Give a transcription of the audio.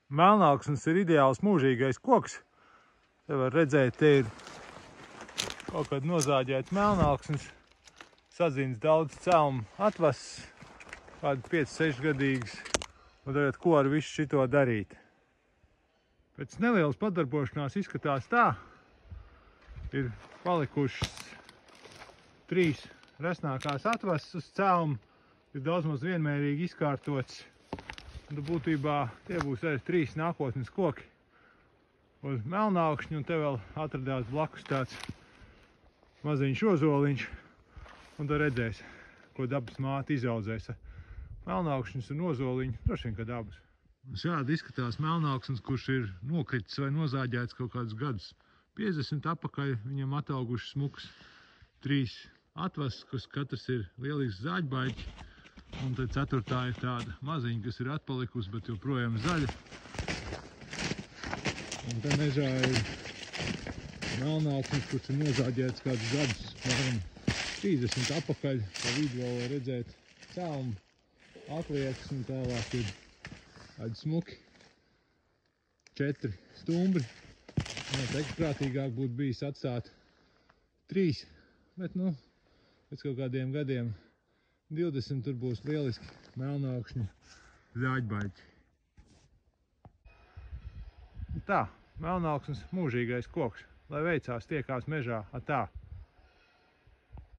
Melnauksnes ir ideāls mūžīgais koks. Te var redzēt, te ir kaut kad nozāģēt melnauksnes. Sadzins daudz celmu atvases, kādi 5-6 gadīgas. Un tagad, ko ar visu šito darīt? Pēc nelielas padarbošanās izskatās tā. Ir palikušas 3 resnākās atvases uz celmu. Ir daudz maz vienmērīgi izkārtots. Un būtībā tie būs arī 3 nākotnes koki uz melnaukšņu, un te vēl atradās blakus tāds maziņš ozoliņš, un tad redzēs, ko dabas māte izaudzēs. Melnaukšņus un ozoliņu, droši vien, ka dabas. Un šādi izskatās melnauksnes, kurš ir nokritis vai nozāģēts kaut kādus gadus 50 apakaļ, viņam atauguši smuks 3 atvases, kas katrs ir lielisks zāģbaļķi. Un tad 4. ir tāda maziņa, kas ir atpalikusi, bet joprojām zaļa. Un te mežā ir melnauksnes, kurš ir nozāģēts kādus gadus, apmēram 30 apakaļ. Pa vidu vēl var redzēt celmu atliekas, un tālāk ir tādi smuki 4 stumbri. Noteikti prātīgāk būtu bijis atstāt 3, bet pēc kaut kādiem gadiem 20 tur būs lieliski melnaukšņu zāģbaļķi. Tā, melnauksnes mūžīgais koks. Lai veicās, tiekās mežā. Atā!